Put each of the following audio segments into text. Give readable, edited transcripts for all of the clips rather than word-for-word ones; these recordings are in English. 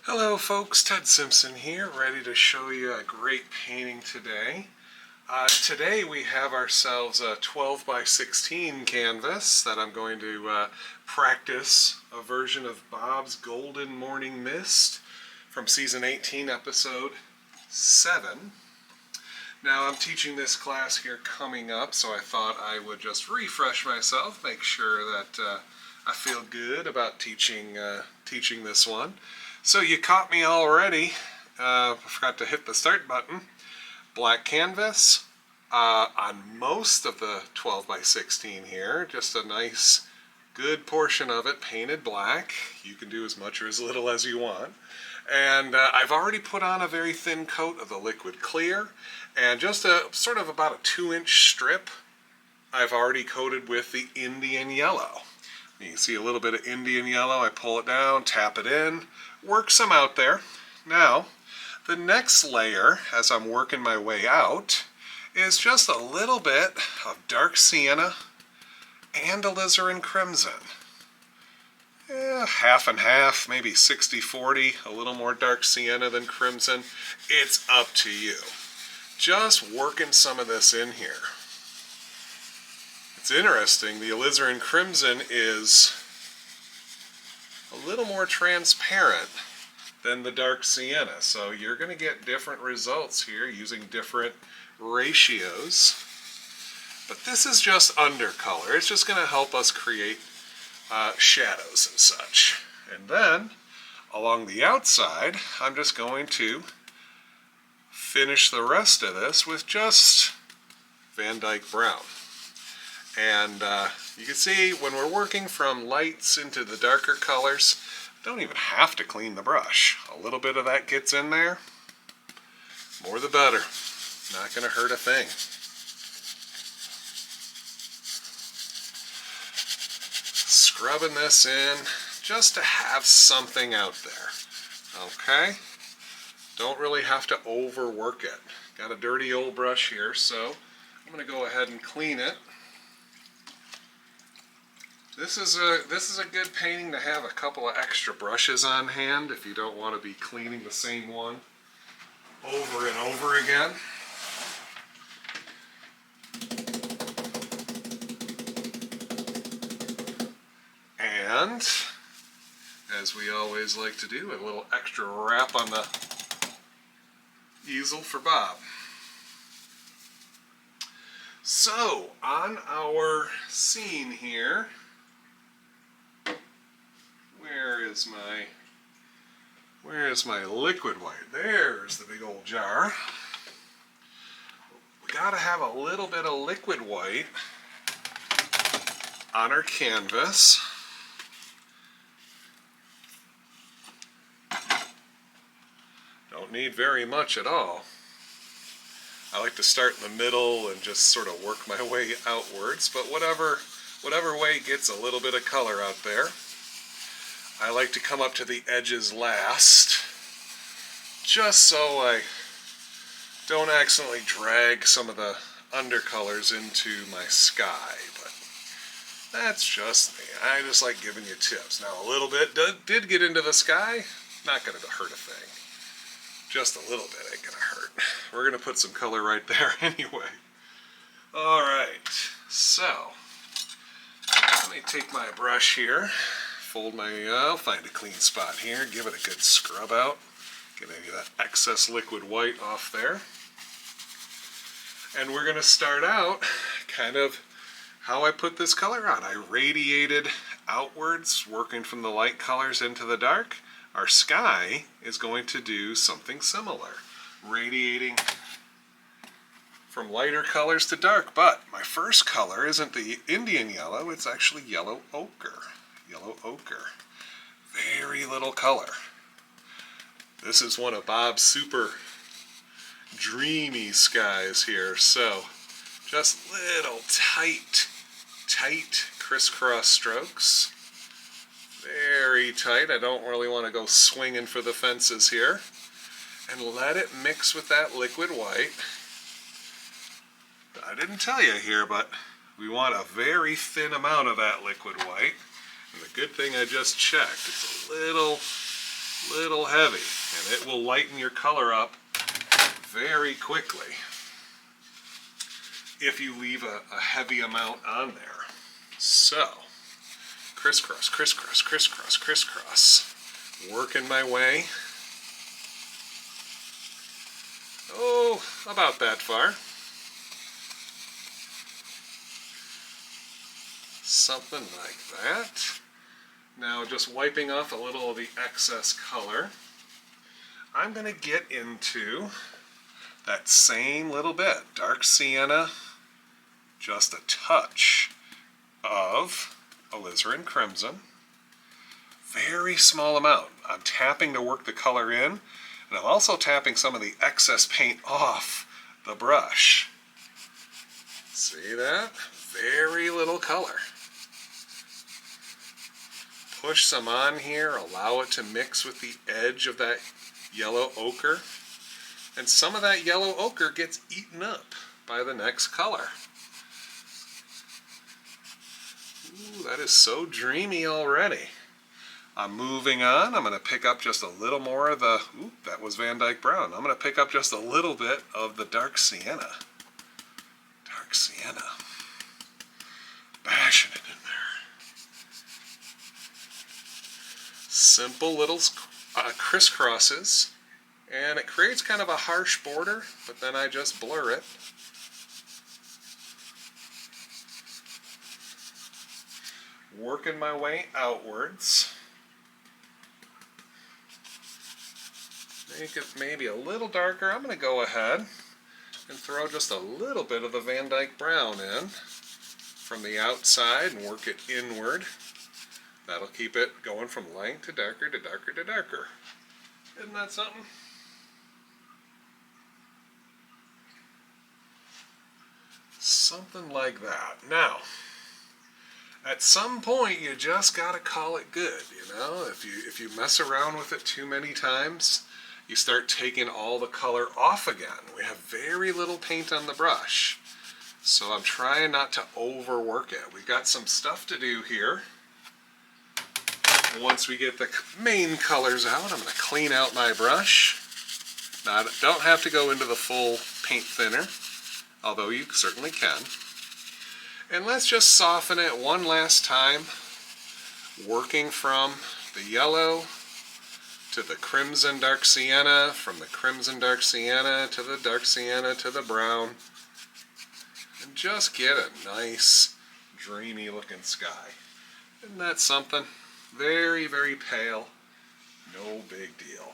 Hello folks, Ted Simpson here, ready to show you a great painting today. Today we have ourselves a 12 by 16 canvas that I'm going to practice a version of Bob's Golden Morning Mist from season 18, episode 7. Now I'm teaching this class here coming up, so I thought I would just refresh myself, make sure that I feel good about teaching this one. So you caught me already. I forgot to hit the start button. Black canvas on most of the 12 by 16 here. Just a nice, good portion of it painted black. You can do as much or as little as you want. And I've already put on a very thin coat of the liquid clear, and just a sort of about a 2-inch strip I've already coated with the Indian yellow. You can see a little bit of Indian yellow. I pull it down, tap it in, work some out there. Now, the next layer, as I'm working my way out, is just a little bit of dark sienna and alizarin crimson. Half and half, maybe 60-40, a little more dark sienna than crimson. It's up to you. Just working some of this in here. It's interesting, the alizarin crimson is a little more transparent than the dark sienna, so you're going to get different results here using different ratios. But this is just undercolor. It's just going to help us create shadows and such. And then, along the outside, I'm just going to finish the rest of this with just Van Dyke Brown. And you can see when we're working from lights into the darker colors, don't even have to clean the brush. A little bit of that gets in there, more the better. Not going to hurt a thing. Scrubbing this in just to have something out there. Okay? Don't really have to overwork it. Got a dirty old brush here, so I'm going to go ahead and clean it. This is a good painting to have a couple of extra brushes on hand if you don't want to be cleaning the same one over and over again. And, as we always like to do, a little extra wrap on the easel for Bob. So, on our scene here, where is my liquid white? There's the big old jar. We gotta have a little bit of liquid white on our canvas. Don't need very much at all. I like to start in the middle and just sort of work my way outwards, but whatever way gets a little bit of color out there. I like to come up to the edges last, just so I don't accidentally drag some of the undercolors into my sky, but that's just me. I just like giving you tips. Now a little bit did get into the sky, not going to hurt a thing. Just a little bit ain't going to hurt. We're going to put some color right there anyway. Alright, so let me take my brush here. I'll find a clean spot here, give it a good scrub out, get any of that excess liquid white off there. And we're going to start out kind of how I put this color on. I radiated outwards, working from the light colors into the dark. Our sky is going to do something similar, radiating from lighter colors to dark. But my first color isn't the Indian yellow, it's actually yellow ochre. Yellow ochre. Very little color. This is one of Bob's super dreamy skies here, so just little tight crisscross strokes. Very tight. I don't really want to go swinging for the fences here. And let it mix with that liquid white. I didn't tell you here, but we want a very thin amount of that liquid white. And the good thing I just checked, it's a little little heavy, and it will lighten your color up very quickly if you leave a heavy amount on there. So, crisscross, crisscross, crisscross, crisscross. Working my way. Oh, about that far. Something like that. Now just wiping off a little of the excess color, I'm going to get into that same little bit, dark sienna, just a touch of alizarin crimson, very small amount. I'm tapping to work the color in, and I'm also tapping some of the excess paint off the brush. See that? Very little color. Push some on here, allow it to mix with the edge of that yellow ochre, and some of that yellow ochre gets eaten up by the next color. Ooh, that is so dreamy already. I'm moving on. I'm going to pick up just a little more of the, ooh, that was Van Dyke Brown. I'm going to pick up just a little bit of the dark sienna. Dark sienna. Bashing it in there. Simple little crisscrosses, and it creates kind of a harsh border, but then I just blur it. Working my way outwards. Make it maybe a little darker. I'm going to go ahead and throw just a little bit of the Van Dyke Brown in from the outside and work it inward. That'll keep it going from light to darker to darker to darker. Isn't that something? Something like that. Now, at some point you just gotta call it good, you know? If you mess around with it too many times, you start taking all the color off again. We have very little paint on the brush, so I'm trying not to overwork it. We've got some stuff to do here. Once we get the main colors out, I'm going to clean out my brush. Now, I don't have to go into the full paint thinner, although you certainly can. And let's just soften it one last time, working from the yellow to the crimson dark sienna, from the crimson dark sienna to the dark sienna to the brown, and just get a nice, dreamy looking sky. Isn't that something? Very, very pale, no big deal.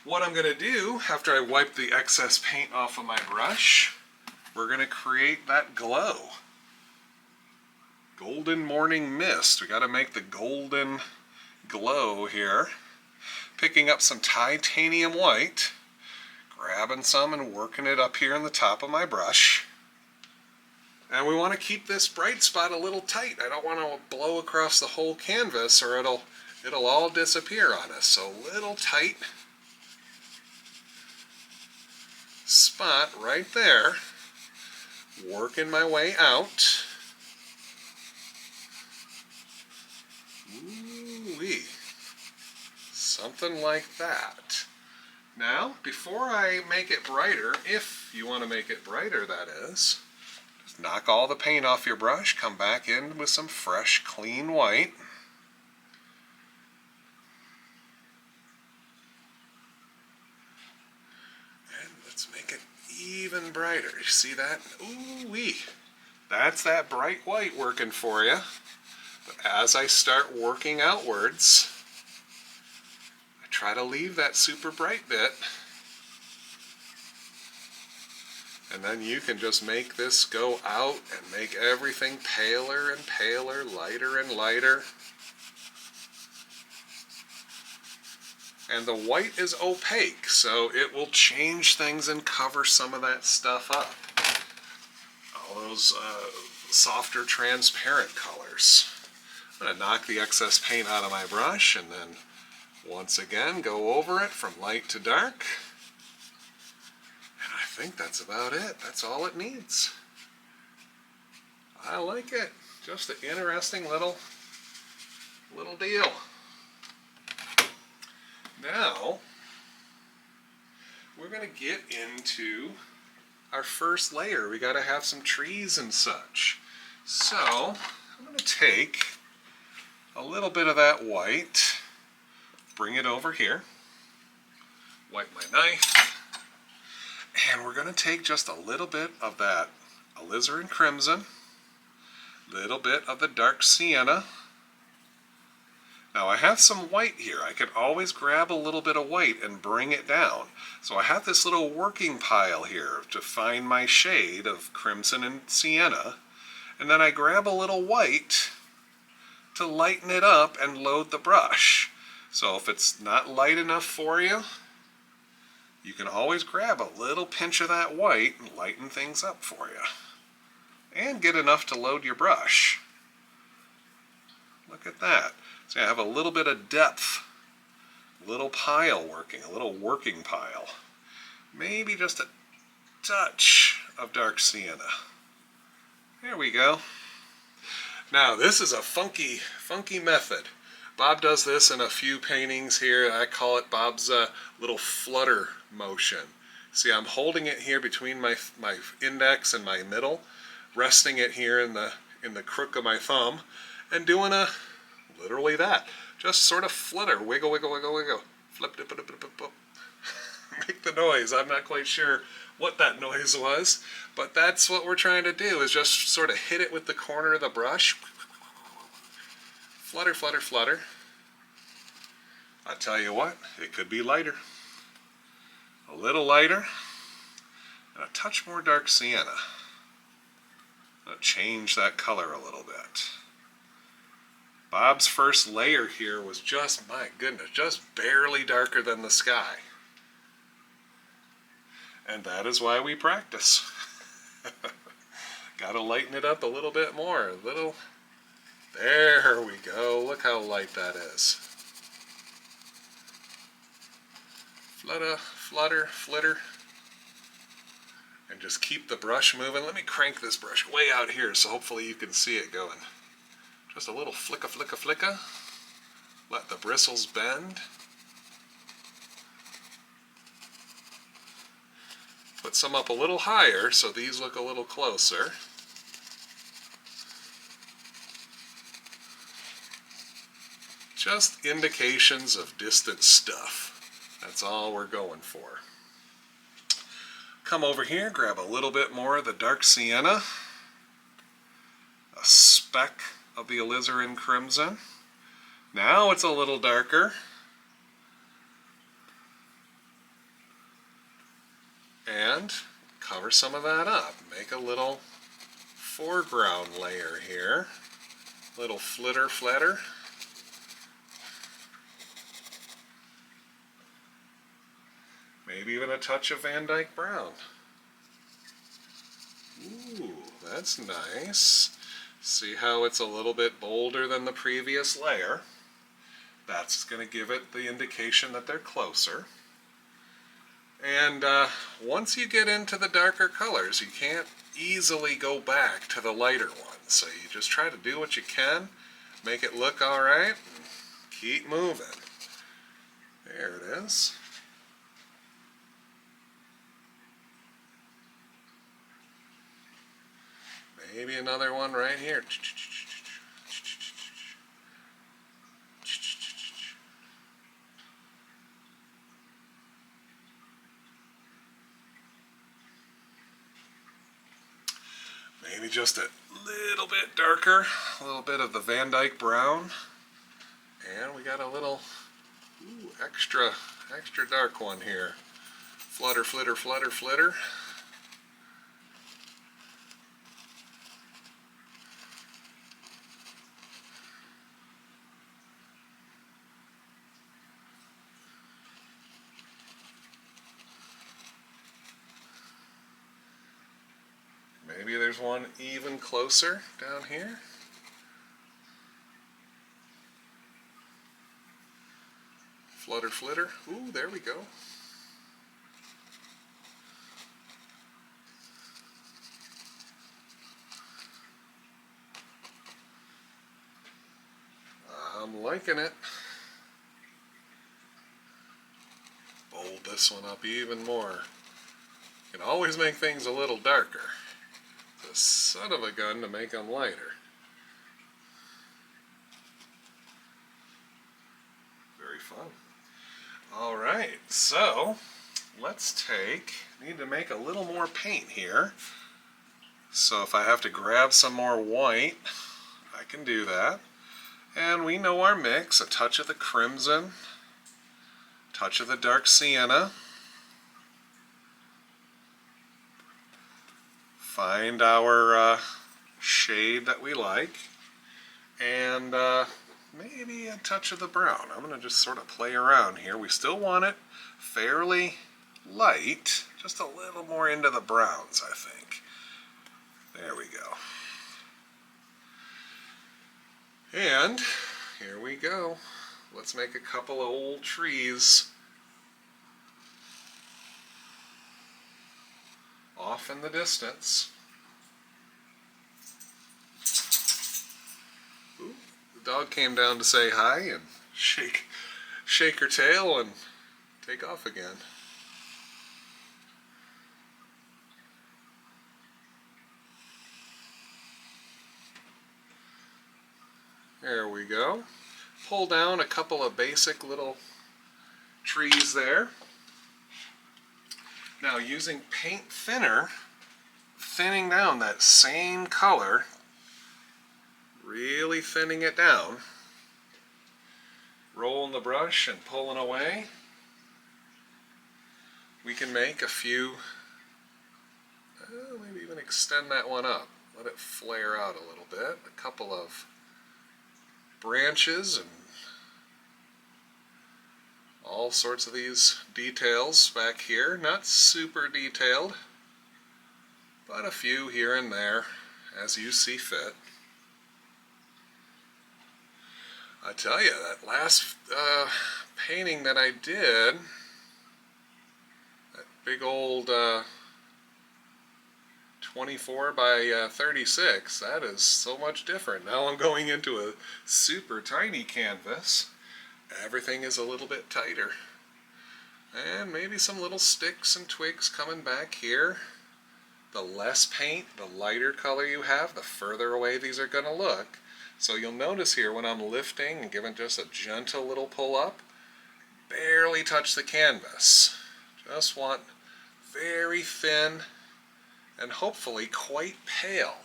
What I'm going to do, after I wipe the excess paint off of my brush, we're going to create that glow. Golden morning mist. We got to make the golden glow here. Picking up some titanium white, grabbing some and working it up here on the top of my brush. And we want to keep this bright spot a little tight. I don't want to blow across the whole canvas or it'll all disappear on us. So a little tight spot right there. Working my way out. Ooh-wee. Something like that. Now, before I make it brighter, if you want to make it brighter, that is, knock all the paint off your brush, come back in with some fresh, clean white. And let's make it even brighter. You see that? Ooh-wee. That's that bright white working for you. But as I start working outwards, I try to leave that super bright bit. And then you can just make this go out and make everything paler and paler, lighter and lighter. And the white is opaque, so it will change things and cover some of that stuff up. All those softer, transparent colors. I'm going to knock the excess paint out of my brush and then once again go over it from light to dark. I think that's about it. That's all it needs. I like it. Just an interesting little deal. Now, we're going to get into our first layer. We got to have some trees and such. So, I'm going to take a little bit of that white, bring it over here, wipe my knife, and we're going to take just a little bit of that alizarin crimson, little bit of the dark sienna. Now I have some white here. I could always grab a little bit of white and bring it down. So I have this little working pile here to find my shade of crimson and sienna. And then I grab a little white to lighten it up and load the brush. So if it's not light enough for you, you can always grab a little pinch of that white and lighten things up for you. And get enough to load your brush. Look at that. So I have a little bit of depth, a little pile working, a little working pile. Maybe just a touch of dark sienna. There we go. Now this is a funky method. Bob does this in a few paintings here. I call it Bob's little flutter motion. See, I'm holding it here between my index and my middle, resting it here in the crook of my thumb, and doing literally that. Just sort of flutter, wiggle, wiggle, wiggle, wiggle, flip, dip, dip, dip, dip, dip. Make the noise. I'm not quite sure what that noise was, but that's what we're trying to do, is just sort of hit it with the corner of the brush. Flutter, flutter, flutter. I tell you what, it could be lighter. A little lighter, and a touch more dark sienna. I'll change that color a little bit. Bob's first layer here was just, my goodness, just barely darker than the sky. And that is why we practice. Gotta lighten it up a little bit more. A little. There we go. Look how light that is. Flutter, flutter, flitter. And just keep the brush moving. Let me crank this brush way out here so hopefully you can see it going. Just a little flicka, flicka, flicka. Let the bristles bend. Put some up a little higher so these look a little closer. Just indications of distant stuff. That's all we're going for. Come over here, grab a little bit more of the dark sienna. A speck of the alizarin crimson. Now it's a little darker. And cover some of that up. Make a little foreground layer here. Little flitter flatter. Maybe even a touch of Van Dyke brown. Ooh, that's nice. See how it's a little bit bolder than the previous layer? That's going to give it the indication that they're closer. And once you get into the darker colors, you can't easily go back to the lighter ones. So you just try to do what you can, make it look all right, and keep moving. There it is. Maybe another one right here. Maybe just a little bit darker, a little bit of the Van Dyke brown. And we got a little extra dark one here. Flutter, flitter, flutter, flitter. Maybe there's one even closer down here. Flutter, flitter. Ooh, there we go. I'm liking it. this one up even more. You can always make things a little darker. The son of a gun to make them lighter. Very fun. Alright, so let's need to make a little more paint here. So if I have to grab some more white, I can do that. And we know our mix, a touch of the crimson, touch of the dark sienna. Find our shade that we like, and maybe a touch of the brown. I'm going to just sort of play around here. We still want it fairly light, just a little more into the browns, I think. There we go. And here we go. Let's make a couple of old trees off in the distance. Ooh, the dog came down to say hi and shake her tail and take off again. There we go. Pull down a couple of basic little trees there. Now using paint thinner, thinning down that same color, really thinning it down, rolling the brush and pulling away, we can make a few, maybe even extend that one up, let it flare out a little bit, a couple of branches and all sorts of these details back here. Not super detailed, but a few here and there as you see fit. I tell you, that last painting that I did, that big old 24 by 36, that is so much different. Now I'm going into a super tiny canvas. Everything is a little bit tighter. And maybe some little sticks and twigs coming back here. The less paint, the lighter color you have, the further away these are going to look. So you'll notice here when I'm lifting and giving just a gentle little pull up, barely touch the canvas. Just want very thin and hopefully quite pale.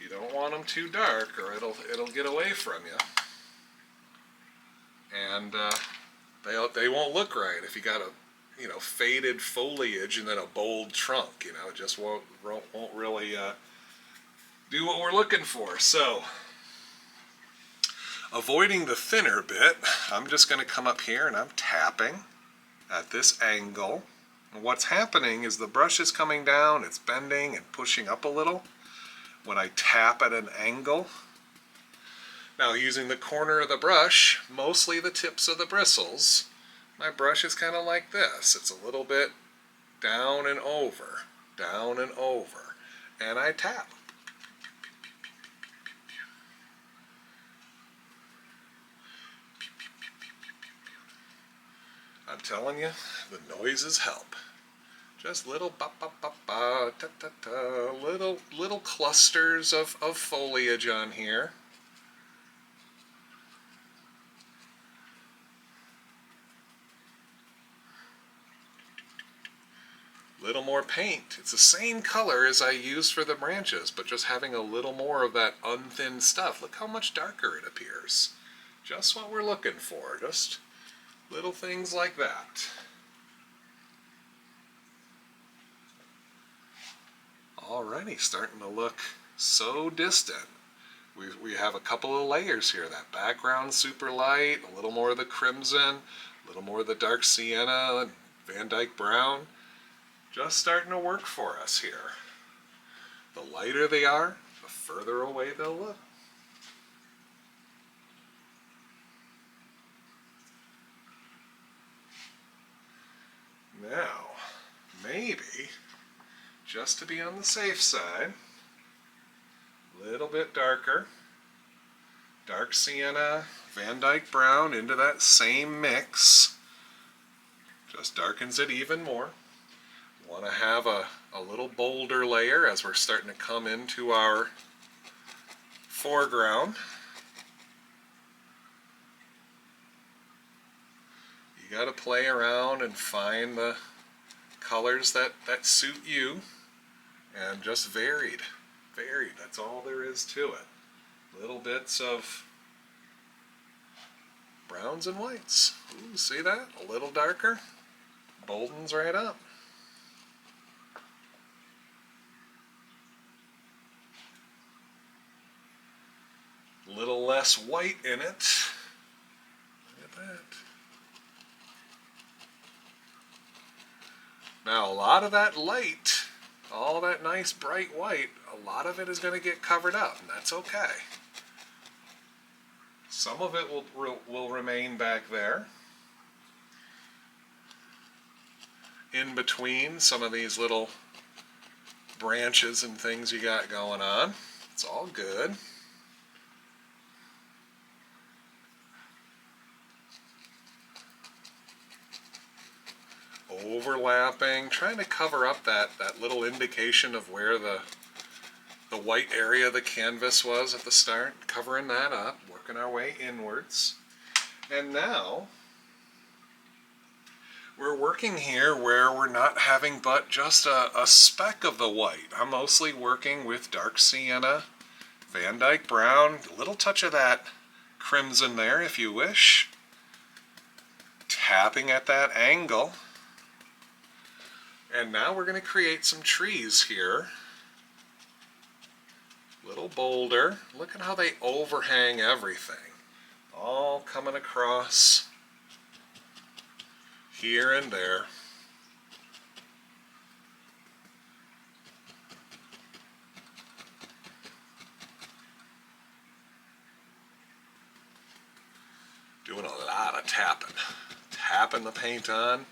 You don't want them too dark or it'll get away from you. And they won't look right if you got a faded foliage and then a bold trunk. It just won't really do what we're looking for. So avoiding the thinner bit, I'm just going to come up here and I'm tapping at this angle. And what's happening is the brush is coming down, it's bending and pushing up a little when I tap at an angle. Now using the corner of the brush, mostly the tips of the bristles, my brush is kind of like this. It's a little bit down and over, and I tap. I'm telling you, the noises help. Just little ba ba ba ba ta ta ta, little clusters of foliage on here. Little more paint. It's the same color as I used for the branches, but just having a little more of that unthinned stuff. Look how much darker it appears. Just what we're looking for. Just little things like that. Alrighty, starting to look so distant. We have a couple of layers here. That background super light, a little more of the crimson, a little more of the dark sienna, Van Dyke brown. Just starting to work for us here. The lighter they are, the further away they'll look. Now, maybe, just to be on the safe side, a little bit darker, dark sienna, Van Dyke brown into that same mix. Just darkens it even more. Want to have a little bolder layer as we're starting to come into our foreground. You got to play around and find the colors that suit you, and just varied, that's all there is to it. Little bits of browns and whites. Ooh, see that? A little darker, boldens right up. A little less white in it. Look at that. Now a lot of that light, all that nice bright white, a lot of it is going to get covered up, and that's okay. Some of it will remain back there, in between some of these little branches and things you got going on. It's all good. Overlapping, trying to cover up that little indication of where the white area of the canvas was at the start, covering that up, working our way inwards. And now we're working here where we're not having but just a speck of the white. I'm mostly working with dark sienna, Van Dyke brown, a little touch of that crimson there if you wish. Tapping at that angle. And now we're going to create some trees here. A little bolder. Look at how they overhang everything. All coming across here and there. Doing a lot of tapping. Tapping the paint on,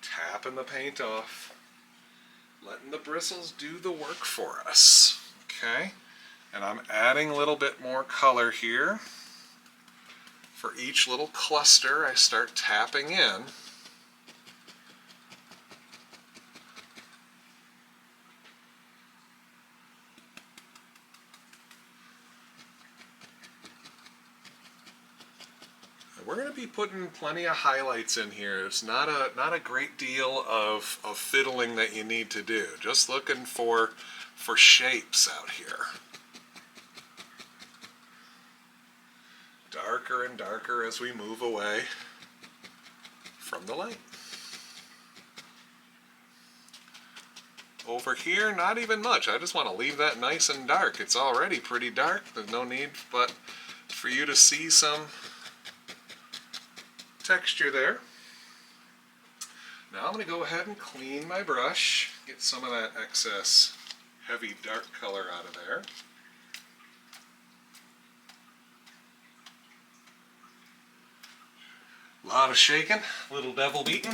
tapping the paint off. Letting the bristles do the work for us. Okay? And I'm adding a little bit more color here. For each little cluster, I start tapping in. We're going to be putting plenty of highlights in here. It's not a great deal of fiddling that you need to do. Just looking for shapes out here. Darker and darker as we move away from the light. Over here, not even much. I just want to leave that nice and dark. It's already pretty dark. There's no need but for you to see some texture there. Now I'm going to go ahead and clean my brush, get some of that excess heavy dark color out of there. A lot of shaking, a little devil beating.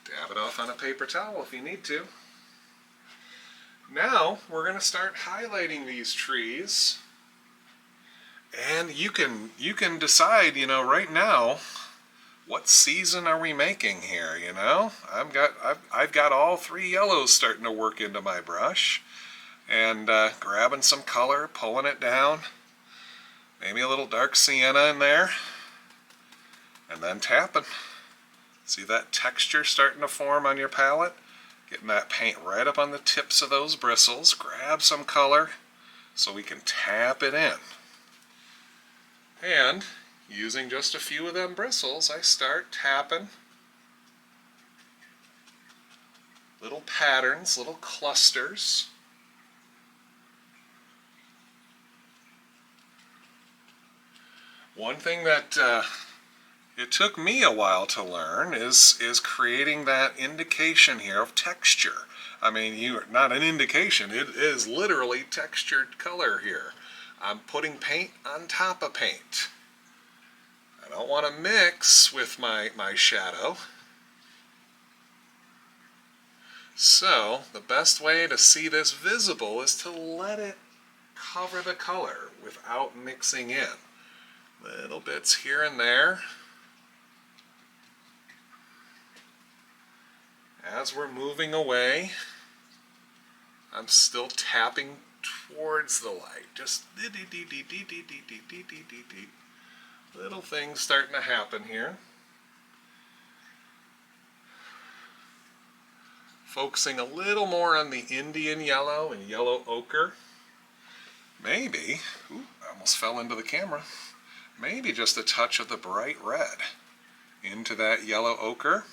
Dab it off on a paper towel if you need to. Now we're going to start highlighting these trees, and you can decide, right now, what season are we making here? I've got all three yellows starting to work into my brush, and grabbing some color, pulling it down, maybe a little dark sienna in there, and then tapping. See that texture starting to form on your palette? Getting that paint right up on the tips of those bristles. Grab some color so we can tap it in. And using just a few of them bristles, I start tapping little patterns, little clusters. One thing that it took me a while to learn is creating that indication here of texture. I mean, not an indication, it is literally textured color here. I'm putting paint on top of paint. I don't want to mix with my shadow. So, the best way to see this visible is to let it cover the color without mixing in. Little bits here and there. As we're moving away, I'm still tapping towards the light. Just little things starting to happen here. Focusing a little more on the Indian yellow and yellow ochre. Maybe, ooh, I almost fell into the camera. Maybe just a touch of the bright red into that yellow ochre.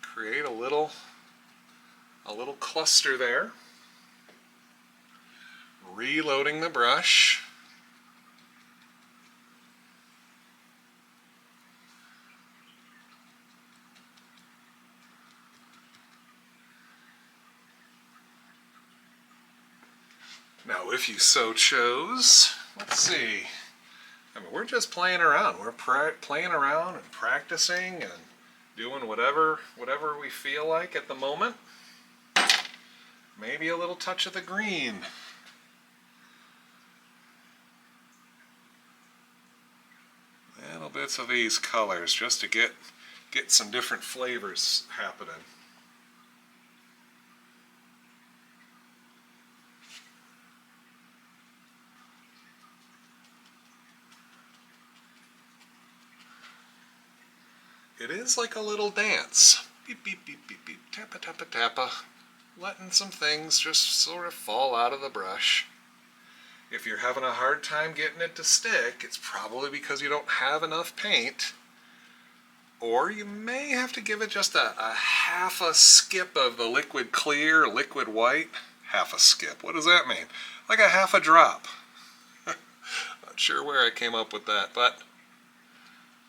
Create a little cluster there. Reloading the brush. Now, if you so chose, let's see. I mean, we're just playing around. We're playing around and practicing and doing whatever we feel like at the moment. Maybe a little touch of the green. Little bits of these colors just to get some different flavors happening. It is like a little dance. Beep, beep, beep, beep, beep, tappa, tappa, tappa. Letting some things just sort of fall out of the brush. If you're having a hard time getting it to stick, it's probably because you don't have enough paint. Or you may have to give it just a half a skip of the liquid clear, liquid white. Half a skip. What does that mean? Like a half a drop. Not sure where I came up with that, but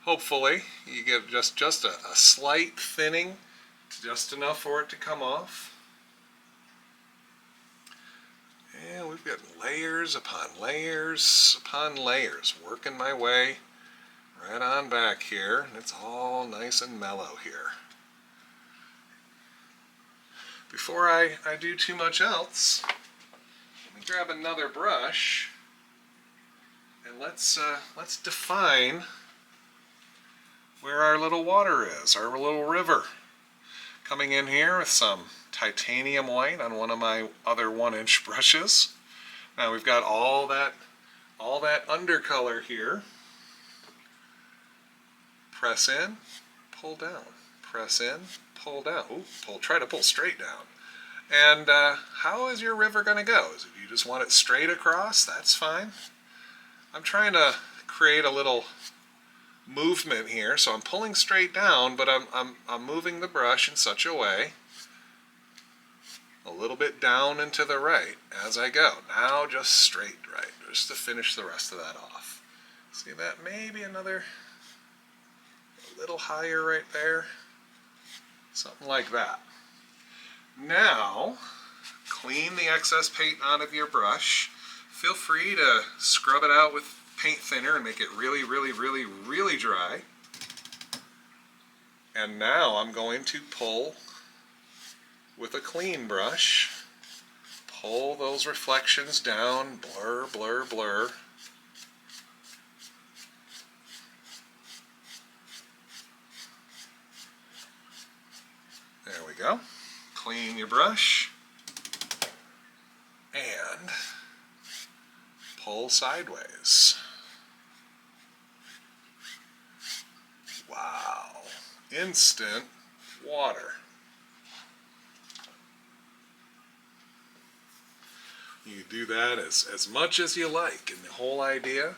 hopefully you get just a slight thinning, just enough for it to come off. And we've got layers upon layers upon layers, working my way right on back here. It's all nice and mellow here. Before I do too much else, let me grab another brush and let's define where our little water is, our little river. Coming in here with some titanium white on one of my other 1-inch brushes. Now we've got all that undercolor here. Press in, pull down. Press in, pull down. Ooh, try to pull straight down. And how is your river going to go? If you just want it straight across, that's fine. I'm trying to create a little movement here, so I'm pulling straight down, but I'm moving the brush in such a way, a little bit down and to the right as I go. Now just straight right, just to finish the rest of that off. See that? Maybe another a little higher right there, something like that. Now, clean the excess paint out of your brush. Feel free to scrub it out with paint thinner and make it really, really, really, really dry. And now I'm going to pull with a clean brush, pull those reflections down, blur, blur, blur. There we go. Clean your brush and pull sideways. Wow. Instant water. You do that as much as you like. And the whole idea,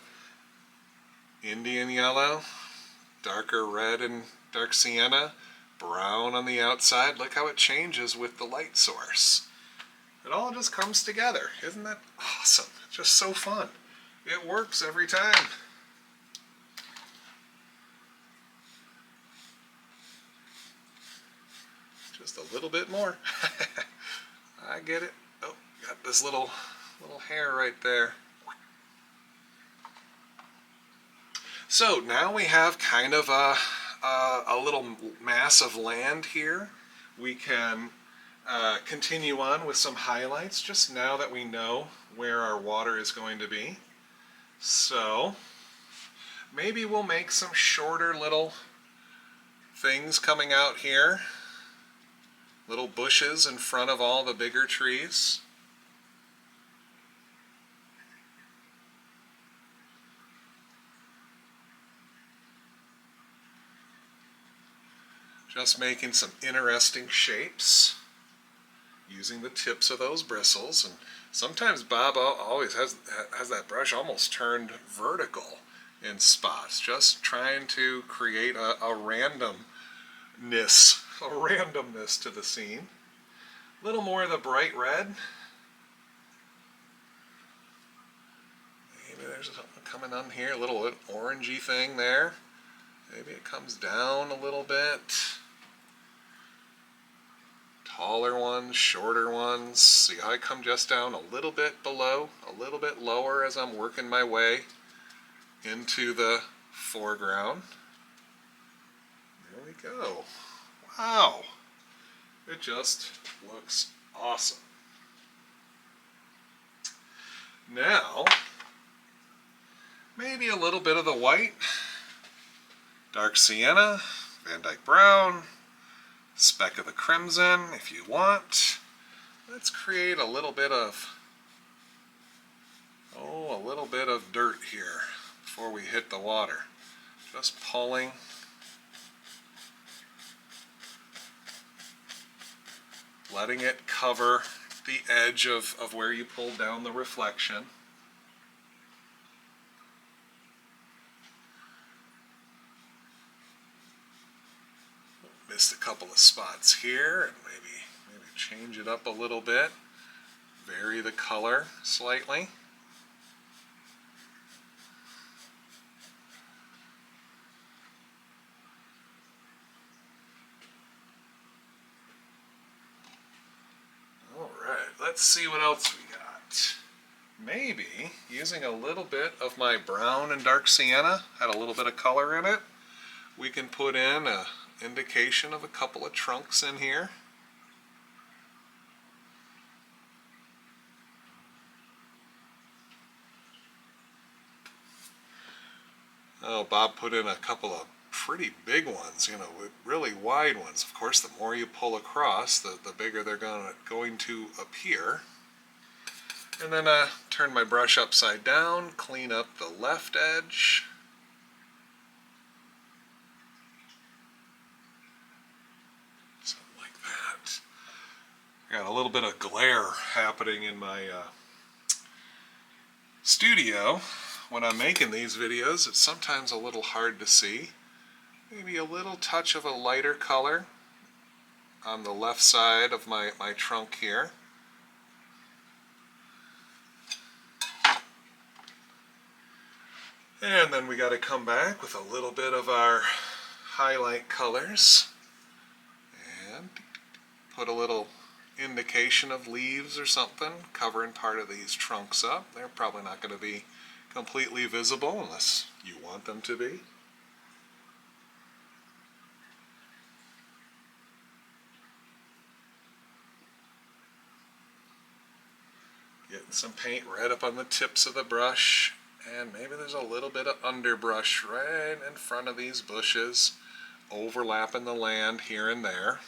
Indian yellow, darker red and dark sienna, brown on the outside. Look how it changes with the light source. It all just comes together. Isn't that awesome? It's just so fun. It works every time. Just a little bit more. I get it. Oh, got this little hair right there. So now we have kind of a little mass of land here. We can continue on with some highlights just now that we know where our water is going to be. So maybe we'll make some shorter little things coming out here, little bushes in front of all the bigger trees. Just making some interesting shapes using the tips of those bristles. And sometimes Bob always has that brush almost turned vertical in spots, just trying to create a randomness to the scene. A little more of the bright red. Maybe there's something coming on here, a little orangey thing there. Maybe it comes down a little bit. Taller ones, shorter ones. See how I come just down a little bit below, a little bit lower as I'm working my way into the foreground. There we go. Wow. It just looks awesome. Now, maybe a little bit of the white, dark sienna, Van Dyke brown, speck of the crimson if you want. Let's create a little bit of dirt here before we hit the water. Just pulling. Letting it cover the edge of where you pulled down the reflection. Missed a couple of spots here, and maybe change it up a little bit. Vary the color slightly. Alright, let's see what else we got. Maybe using a little bit of my brown and dark sienna, had a little bit of color in it, we can put in a indication of a couple of trunks in here. Oh, Bob put in a couple of pretty big ones, really wide ones. Of course, the more you pull across, the bigger they're going to appear. And then turn my brush upside down, clean up the left edge. Got a little bit of glare happening in my studio. When I'm making these videos, it's sometimes a little hard to see. Maybe a little touch of a lighter color on the left side of my trunk here. And then we got to come back with a little bit of our highlight colors and put a little indication of leaves or something covering part of these trunks up. They're probably not going to be completely visible unless you want them to be. Getting some paint right up on the tips of the brush, and maybe there's a little bit of underbrush right in front of these bushes, overlapping the land here and there.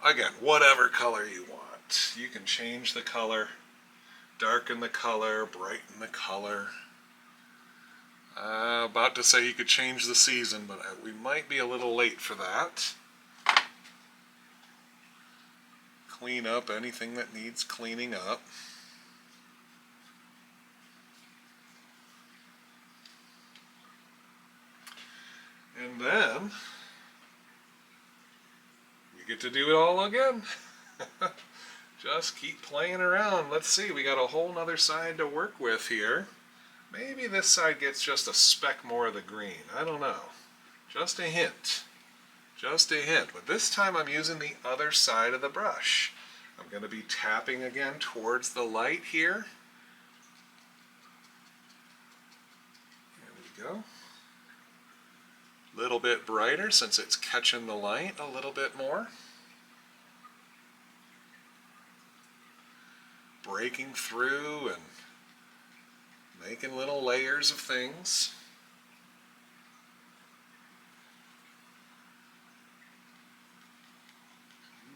Again, whatever color you want. You can change the color, darken the color, brighten the color. About to say you could change the season, but we might be a little late for that. Clean up anything that needs cleaning up. And then get to do it all again. Just keep playing around. Let's see, we got a whole nother side to work with here. Maybe this side gets just a speck more of the green. I don't know. Just a hint. Just a hint. But this time I'm using the other side of the brush. I'm going to be tapping again towards the light here. There we go. Little little bit brighter since it's catching the light a little bit more. Breaking through and making little layers of things.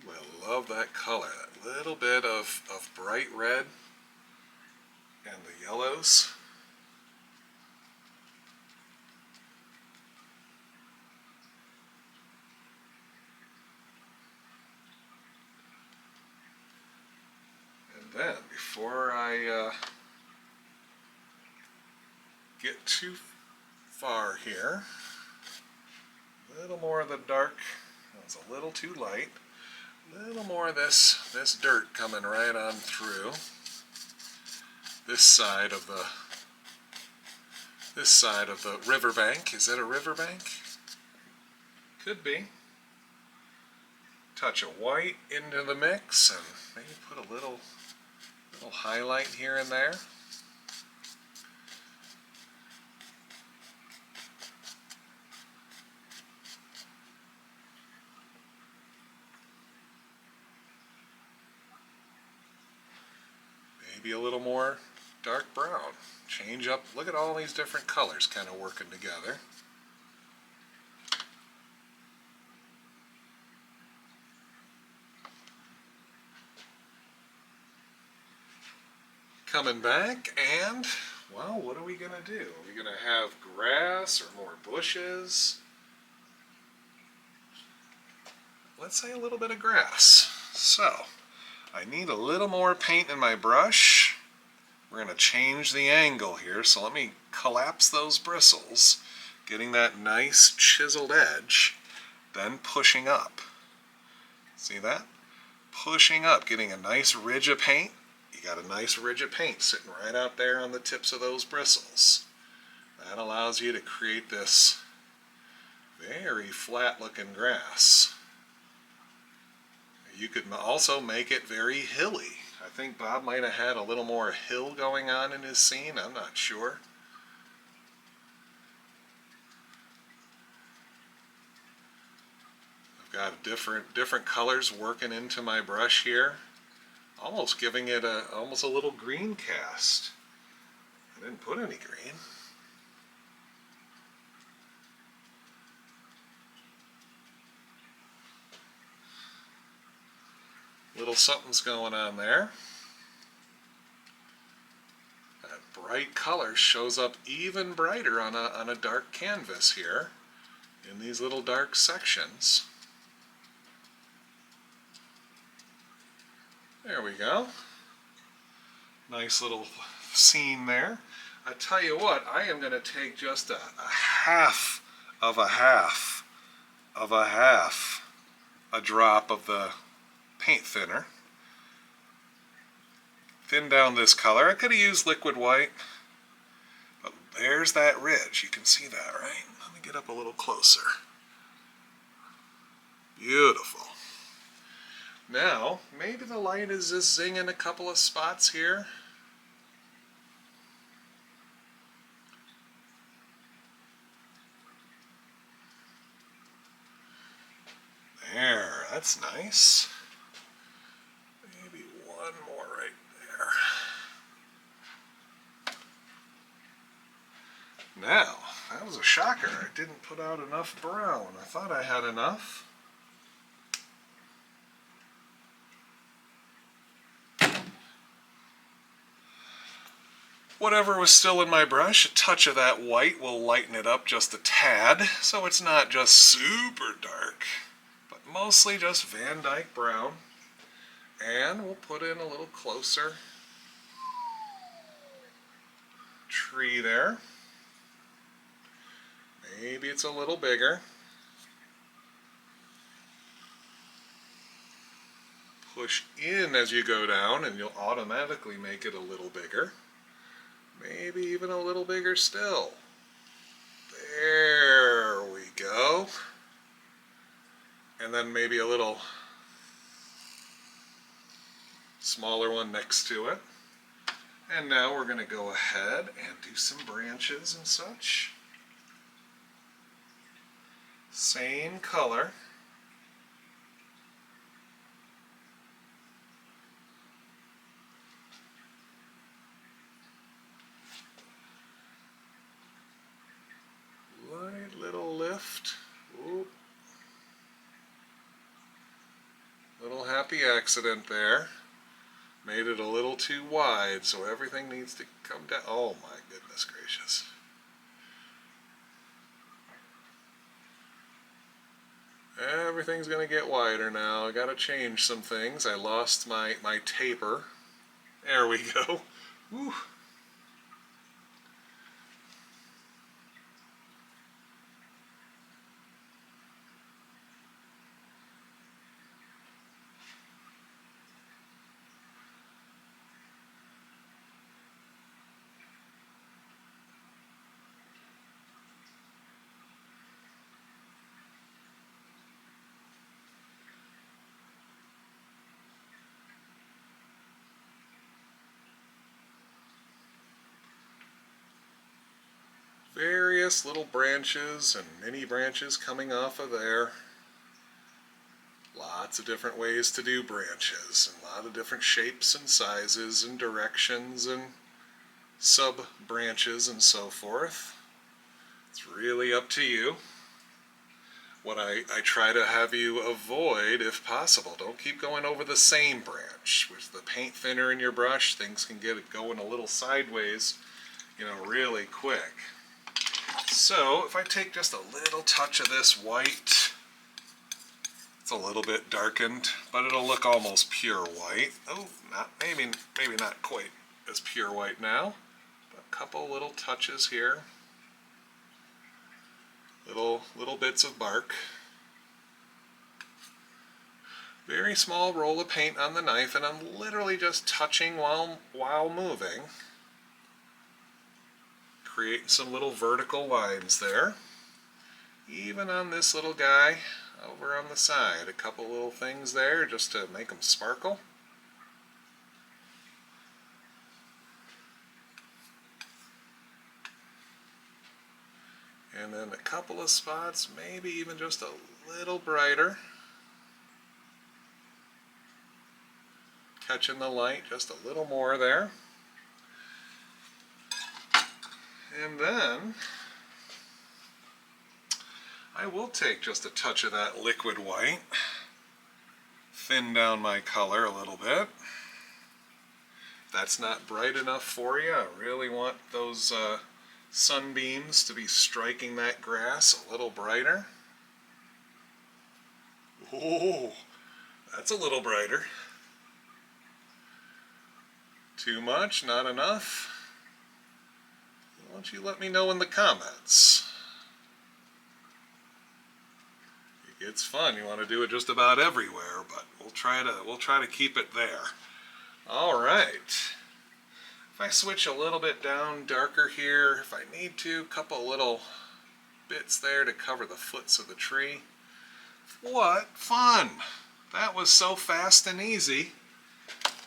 Ooh, I love that color, that little bit of bright red and the yellows. And then, before I get too far here, a little more of the dark, that was a little too light, a little more of this dirt coming right on through this side of the riverbank. Is it a riverbank? Could be. Touch of white into the mix and maybe put a little highlight here and there. Maybe a little more dark brown. Change up, look at all these different colors kind of working together. Coming back and, well, what are we going to do? Are we going to have grass or more bushes? Let's say a little bit of grass. So, I need a little more paint in my brush. We're going to change the angle here, so let me collapse those bristles, getting that nice chiseled edge, then pushing up. See that? Pushing up, getting a nice ridge of paint. You got a nice ridge of paint sitting right out there on the tips of those bristles. That allows you to create this very flat looking grass. You could also make it very hilly. I think Bob might have had a little more hill going on in his scene, I'm not sure. I've got different colors working into my brush here, almost giving it almost a little green cast. I didn't put any green. Little something's going on there. That bright color shows up even brighter on a dark canvas here in these little dark sections. There we go. Nice little scene there. I tell you what, I am going to take just a half of a drop of the paint thinner. Thin down this color. I could have used liquid white, but there's that ridge. You can see that, right? Let me get up a little closer. Beautiful. Now, maybe the light is just zinging a couple of spots here. There, that's nice. Maybe one more right there. Now, that was a shocker. I didn't put out enough brown. I thought I had enough. Whatever was still in my brush, a touch of that white will lighten it up just a tad, so it's not just super dark, but mostly just Van Dyke brown. And we'll put in a little closer tree there. Maybe it's a little bigger. Push in as you go down and you'll automatically make it a little bigger. Maybe even a little bigger still. There we go. And then maybe a little smaller one next to it. And now we're going to go ahead and do some branches and such. Same color. Light little lift. Ooh. Little happy accident there. Made it a little too wide, so everything needs to come down. Oh my goodness gracious. Everything's going to get wider now. I got to change some things. I lost my taper. There we go. Whew. Various little branches and mini branches coming off of there. Lots of different ways to do branches, and a lot of different shapes and sizes and directions and sub-branches and so forth. It's really up to you. What I try to have you avoid, if possible, don't keep going over the same branch. With the paint thinner in your brush, things can get it going a little sideways, really quick. So if I take just a little touch of this white, it's a little bit darkened, but it'll look almost pure white. Oh, maybe not quite as pure white now. But a couple little touches here. Little bits of bark. Very small roll of paint on the knife, and I'm literally just touching while moving. Creating some little vertical lines there. Even on this little guy over on the side, a couple little things there just to make them sparkle. And then a couple of spots, maybe even just a little brighter. Catching the light just a little more there. And then I will take just a touch of that liquid white, thin down my color a little bit. If that's not bright enough for you, I really want those sunbeams to be striking that grass a little brighter. Oh, that's a little brighter. Too much? Not enough? Why don't you let me know in the comments? It's fun. You want to do it just about everywhere, but we'll try to keep it there. All right. If I switch a little bit down darker here, if I need to, a couple little bits there to cover the foots of the tree. What fun! That was so fast and easy.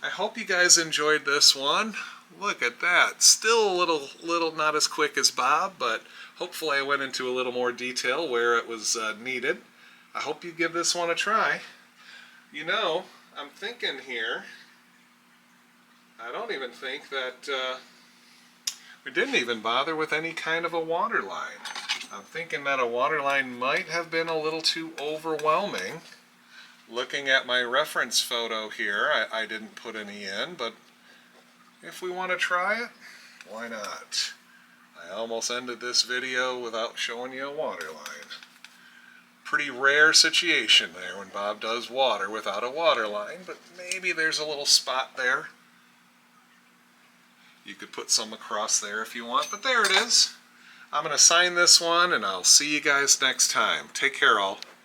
I hope you guys enjoyed this one. Look at that. Still a little not as quick as Bob, but hopefully I went into a little more detail where it was needed. I hope you give this one a try. I'm thinking here, I don't even think that we didn't even bother with any kind of a water line. I'm thinking that a water line might have been a little too overwhelming. Looking at my reference photo here, I didn't put any in, but if we want to try it, why not? I almost ended this video without showing you a water line. Pretty rare situation there when Bob does water without a water line, but maybe there's a little spot there. You could put some across there if you want, but there it is. I'm going to sign this one, and I'll see you guys next time. Take care, all.